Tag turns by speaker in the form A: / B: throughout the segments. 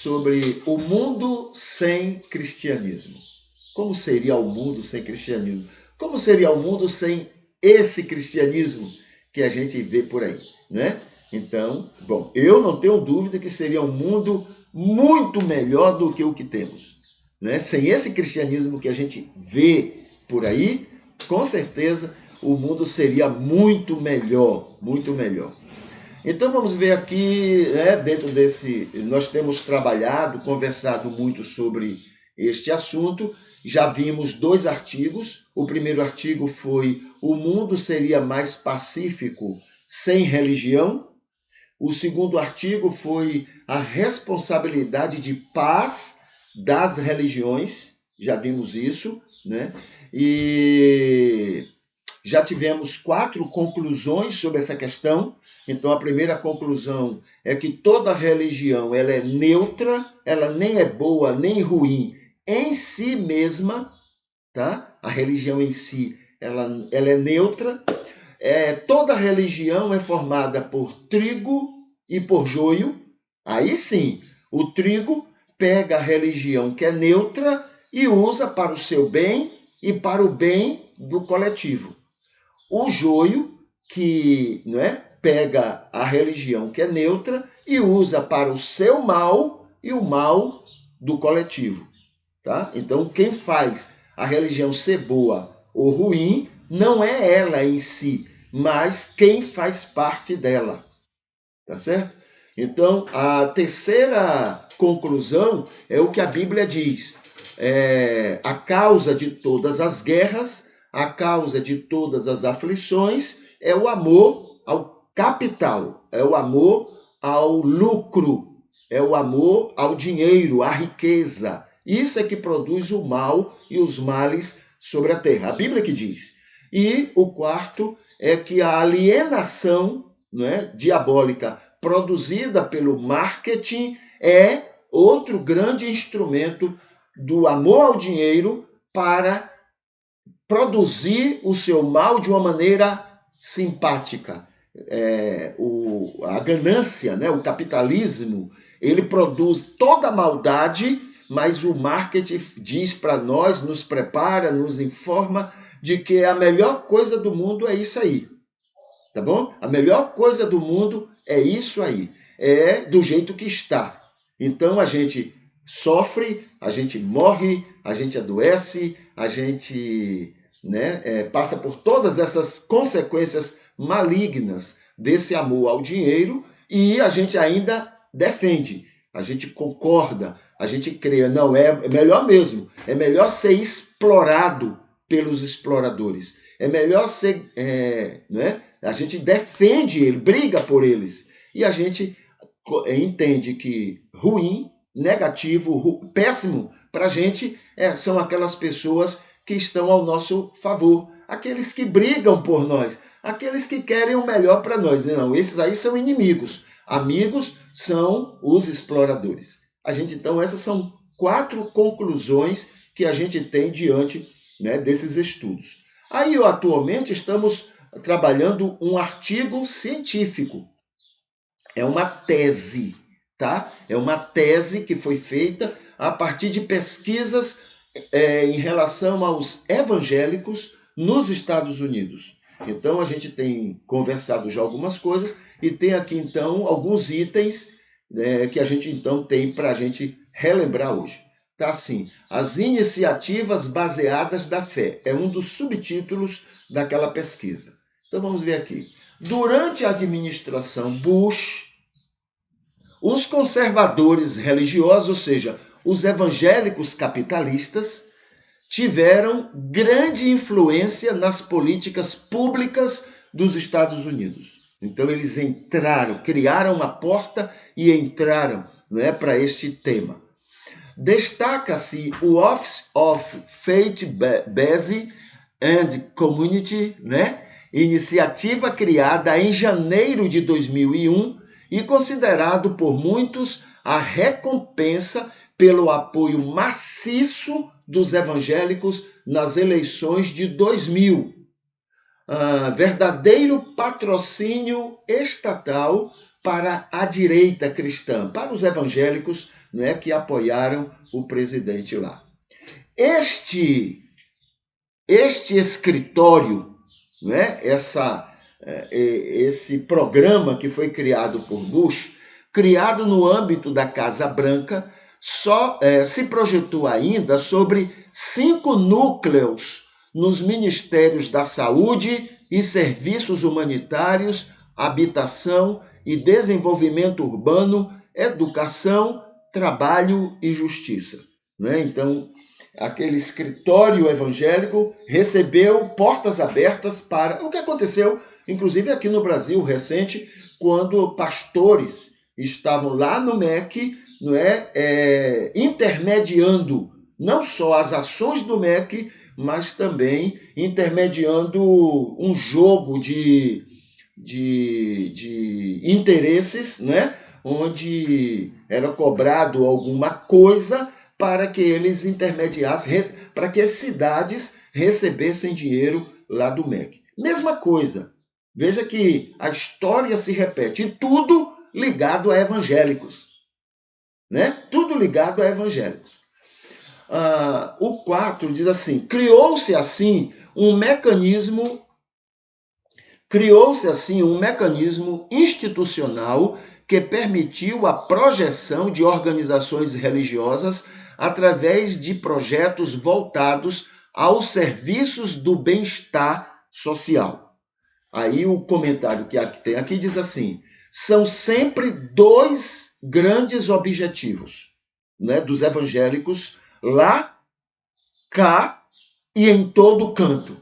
A: sobre o mundo sem cristianismo. Como seria o mundo sem cristianismo? Como seria o mundo sem esse cristianismo que a gente vê por aí, né? Então, bom, eu não tenho dúvida que seria um mundo muito melhor do que o que temos, né? Sem esse cristianismo que a gente vê por aí, com certeza o mundo seria muito melhor, muito melhor. Então vamos ver aqui, né, dentro desse, nós temos trabalhado, conversado muito sobre este assunto. Já vimos 2 artigos. O primeiro artigo foi O mundo seria mais pacífico sem religião. O segundo artigo foi A responsabilidade de paz das religiões. Já vimos isso, né? E já tivemos 4 conclusões sobre essa questão. Então, a primeira conclusão é que toda religião ela é neutra, ela nem é boa nem ruim em si mesma, tá? A religião em si, ela é neutra. Toda religião é formada por trigo e por joio. Aí sim, o trigo pega a religião que é neutra e usa para o seu bem e para o bem do coletivo. O joio, que, não é, pega a religião que é neutra e usa para o seu mal e o mal do coletivo. Tá? Então, quem faz a religião ser boa ou ruim não é ela em si, mas quem faz parte dela. Tá certo? Então, a terceira conclusão é o que a Bíblia diz. A causa de todas as guerras, a causa de todas as aflições é o amor ao capital, é o amor ao lucro, é o amor ao dinheiro, à riqueza. Isso é que produz o mal e os males sobre a terra. A Bíblia que diz. E o quarto é que a alienação, né, diabólica produzida pelo marketing é outro grande instrumento do amor ao dinheiro para produzir o seu mal de uma maneira simpática. A ganância, né, o capitalismo, ele produz toda a maldade, mas o marketing diz para nós, nos prepara, nos informa de que a melhor coisa do mundo é isso aí. Tá bom? A melhor coisa do mundo é isso aí. É do jeito que está. Então a gente sofre, a gente morre, a gente adoece, a gente, né, passa por todas essas consequências malignas desse amor ao dinheiro e a gente ainda defende, a gente concorda, a gente crê. Não, é melhor mesmo. É melhor ser explorado pelos exploradores. É melhor ser, né? A gente defende ele, briga por eles. E a gente entende que ruim, negativo, péssimo para a gente são aquelas pessoas que estão ao nosso favor. Aqueles que brigam por nós. Aqueles que querem o melhor para nós. Não, esses aí são inimigos. Amigos são os exploradores. Então, essas são 4 conclusões que a gente tem diante, né, desses estudos. Aí, atualmente, estamos trabalhando um artigo científico. É uma tese, tá? É uma tese que foi feita a partir de pesquisas em relação aos evangélicos nos Estados Unidos. Então, a gente tem conversado já algumas coisas e tem aqui, então, alguns itens que a gente, então, tem para a gente relembrar hoje. Tá assim, as iniciativas baseadas da fé. É um dos subtítulos daquela pesquisa. Então, vamos ver aqui. Durante a administração Bush, os conservadores religiosos, ou seja, os evangélicos capitalistas, tiveram grande influência nas políticas públicas dos Estados Unidos. Então eles entraram, criaram uma porta e entraram, não é, para este tema. Destaca-se o Office of Faith-Based and Community, né? Iniciativa criada em janeiro de 2001 e considerado por muitos a recompensa pelo apoio maciço dos evangélicos nas eleições de 2000. Verdadeiro patrocínio estatal para a direita cristã, para os evangélicos, né, que apoiaram o presidente lá. Este escritório, né, esse programa que foi criado por Bush, criado no âmbito da Casa Branca, só se projetou ainda sobre 5 núcleos nos ministérios da saúde e serviços humanitários, habitação e desenvolvimento urbano, educação, trabalho e justiça. Né? Então, aquele escritório evangélico recebeu portas abertas para o que aconteceu, inclusive aqui no Brasil recente, quando pastores estavam lá no MEC, não é, intermediando não só as ações do MEC, mas também intermediando um jogo de interesses, né, onde era cobrado alguma coisa para que eles intermediassem, para que as cidades recebessem dinheiro lá do MEC. Mesma coisa. Veja que a história se repete, e tudo ligado a evangélicos. Né? Tudo ligado a evangélicos. O 4 diz assim, criou-se assim um mecanismo institucional que permitiu a projeção de organizações religiosas através de projetos voltados aos serviços do bem-estar social. Aí o comentário que tem aqui diz assim, são sempre 2 grandes objetivos, né, dos evangélicos lá, cá e em todo canto.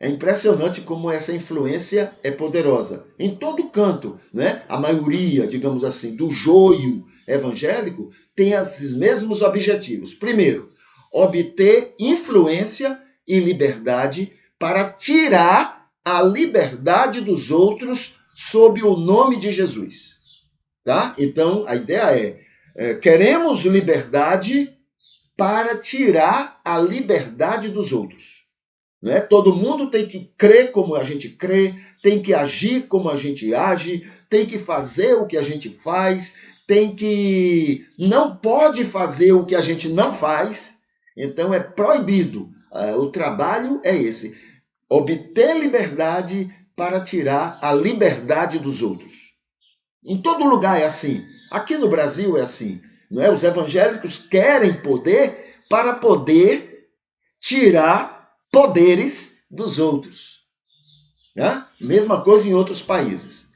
A: É impressionante como essa influência é poderosa. Em todo canto, né? A maioria, digamos assim, do joio evangélico tem esses mesmos objetivos. Primeiro, obter influência e liberdade para tirar a liberdade dos outros sob o nome de Jesus. Tá? Então, a ideia queremos liberdade para tirar a liberdade dos outros. Né? Todo mundo tem que crer como a gente crê, tem que agir como a gente age, tem que fazer o que a gente faz, não pode fazer o que a gente não faz, então é proibido. O trabalho é esse, obter liberdade para tirar a liberdade dos outros. Em todo lugar é assim, aqui no Brasil é assim, não é? Os evangélicos querem poder para poder tirar poderes dos outros. Né? Mesma coisa em outros países.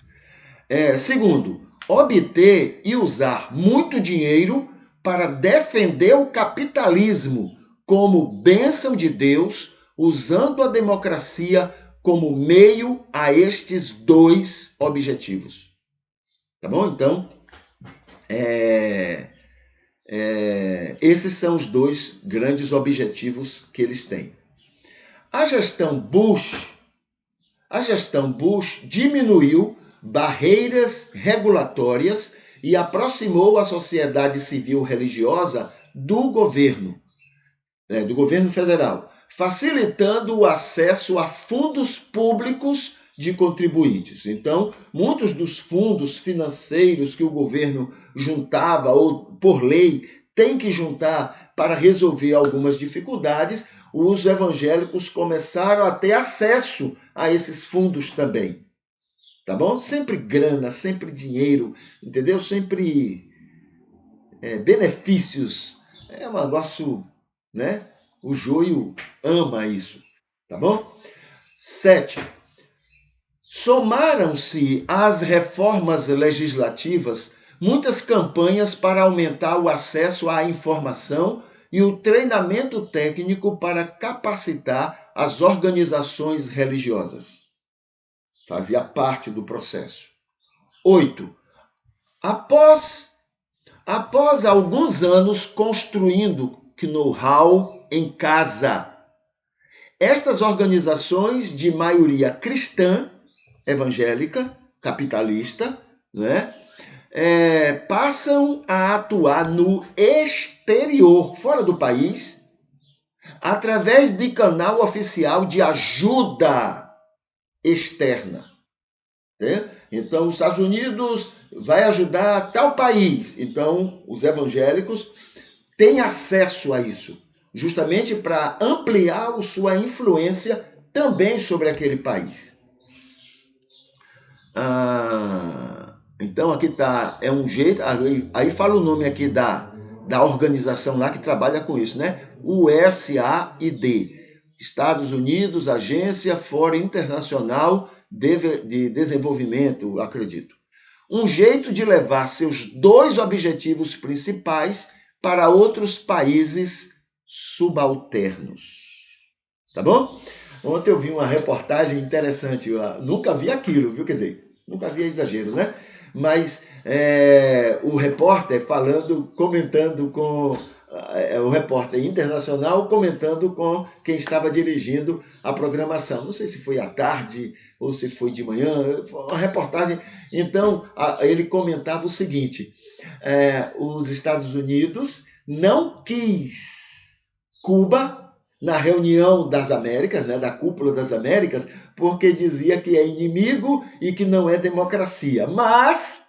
A: Segundo, obter e usar muito dinheiro para defender o capitalismo como bênção de Deus, usando a democracia como meio a estes 2 objetivos. Tá bom? Então, esses são os 2 grandes objetivos que eles têm. A gestão Bush diminuiu barreiras regulatórias e aproximou a sociedade civil religiosa do governo federal, facilitando o acesso a fundos públicos de contribuintes. Então, muitos dos fundos financeiros que o governo juntava, ou por lei tem que juntar para resolver algumas dificuldades, os evangélicos começaram a ter acesso a esses fundos também. Tá bom? Sempre grana, sempre dinheiro, entendeu? Sempre benefícios. É um negócio, né? O joio ama isso. Tá bom? 7. Somaram-se às reformas legislativas muitas campanhas para aumentar o acesso à informação e o treinamento técnico para capacitar as organizações religiosas. Fazia parte do processo. 8. Após alguns anos construindo know-how em casa, estas organizações de maioria cristã, evangélica, capitalista, né, passam a atuar no exterior, fora do país, através de canal oficial de ajuda externa. Né? Então, os Estados Unidos vai ajudar tal país. Então, os evangélicos têm acesso a isso, justamente para ampliar a sua influência também sobre aquele país. Então aqui tá, é um jeito, aí fala o nome aqui da organização lá que trabalha com isso, né? USAID, Estados Unidos, Agência Fora Internacional de Desenvolvimento, acredito. Um jeito de levar seus dois objetivos principais para outros países subalternos. Tá bom? Ontem eu vi uma reportagem interessante, eu nunca vi aquilo, viu? Quer dizer, nunca vi exagero, né? Mas o repórter comentando com o repórter internacional comentando com quem estava dirigindo a programação. Não sei se foi à tarde ou se foi de manhã, foi uma reportagem. Então, ele comentava o seguinte: os Estados Unidos não quis Cuba na reunião das Américas, né, da Cúpula das Américas, porque dizia que é inimigo e que não é democracia. Mas,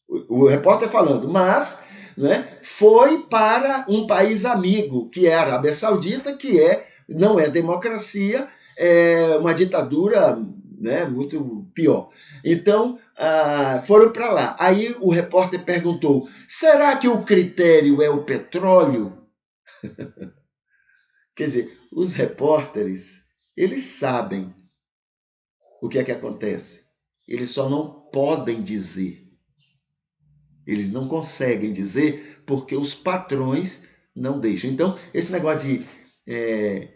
A: o repórter falando, mas, né, foi para um país amigo, que é a Arábia Saudita, que não é democracia, é uma ditadura, né, muito pior. Então, foram para lá. Aí o repórter perguntou: será que o critério é o petróleo? Quer dizer, os repórteres, eles sabem o que é que acontece. Eles só não podem dizer. Eles não conseguem dizer porque os patrões não deixam. Então, esse negócio de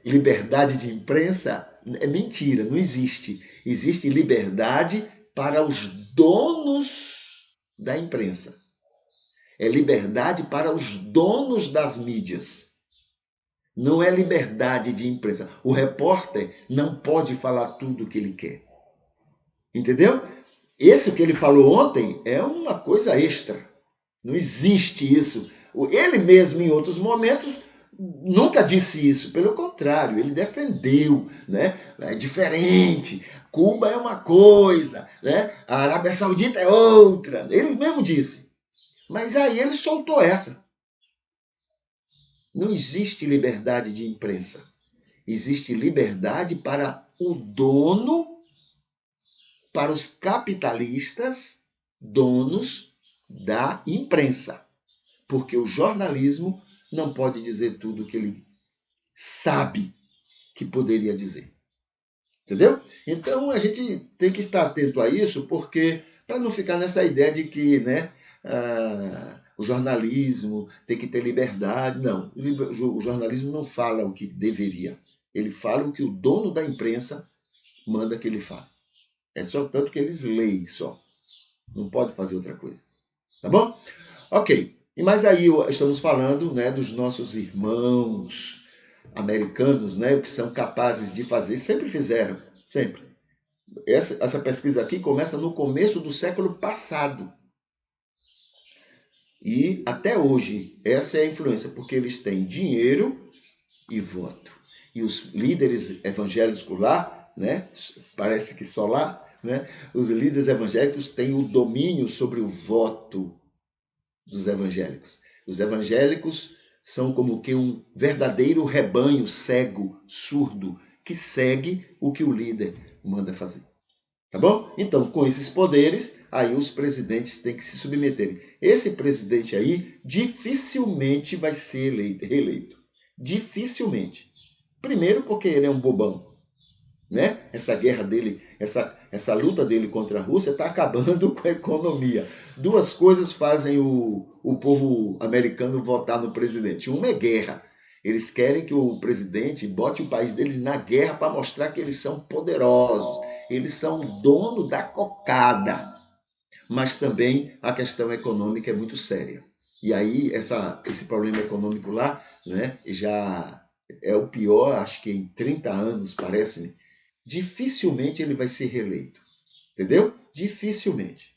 A: liberdade de imprensa é mentira, não existe. Existe liberdade para os donos da imprensa. É liberdade para os donos das mídias. Não é liberdade de imprensa. O repórter não pode falar tudo o que ele quer. Entendeu? Esse que ele falou ontem é uma coisa extra. Não existe isso. Ele mesmo, em outros momentos, nunca disse isso. Pelo contrário, ele defendeu, né? É diferente. Cuba é uma coisa, né? A Arábia Saudita é outra. Ele mesmo disse. Mas aí ele soltou essa. Não existe liberdade de imprensa. Existe liberdade para o dono, para os capitalistas, donos da imprensa. Porque o jornalismo não pode dizer tudo o que ele sabe que poderia dizer. Entendeu? Então a gente tem que estar atento a isso, porque para não ficar nessa ideia de que, né, o jornalismo tem que ter liberdade. Não, o jornalismo não fala o que deveria. Ele fala o que o dono da imprensa manda que ele fale. É só tanto que eles leem só. Não pode fazer outra coisa. Tá bom? Ok. E mais aí estamos falando, né, dos nossos irmãos americanos, né, o que são capazes de fazer. Sempre fizeram. Sempre. Essa pesquisa aqui começa no começo do século passado. E até hoje, essa é a influência, porque eles têm dinheiro e voto. E os líderes evangélicos lá, né, parece que só lá, né, os líderes evangélicos têm o domínio sobre o voto dos evangélicos. Os evangélicos são como que um verdadeiro rebanho cego, surdo, que segue o que o líder manda fazer. Tá bom? Então, com esses poderes, aí os presidentes têm que se submeterem. Esse presidente aí dificilmente vai ser reeleito. Dificilmente. Primeiro porque ele é um bobão, né? Essa guerra dele, essa luta dele contra a Rússia está acabando com a economia. Duas coisas fazem o povo americano votar no presidente. Uma é guerra. Eles querem que o presidente bote o país deles na guerra para mostrar que eles são poderosos. Eles são o dono da cocada. Mas também a questão econômica é muito séria. E aí esse problema econômico lá, né, já é o pior, acho que em 30 anos, parece-me. Dificilmente ele vai ser reeleito. Entendeu? Dificilmente.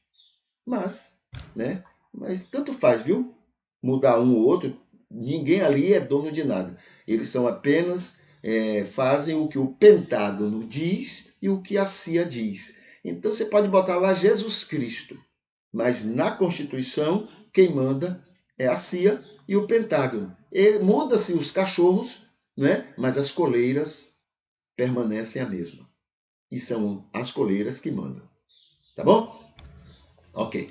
A: Mas, né? Mas tanto faz, viu? Mudar um ou outro, ninguém ali é dono de nada. Eles são apenas fazem o que o Pentágono diz e o que a CIA diz. Então você pode botar lá Jesus Cristo, mas na Constituição quem manda é a CIA e o Pentágono. Muda-se os cachorros, né? Mas as coleiras permanecem a mesma. E são as coleiras que mandam. Tá bom? Ok.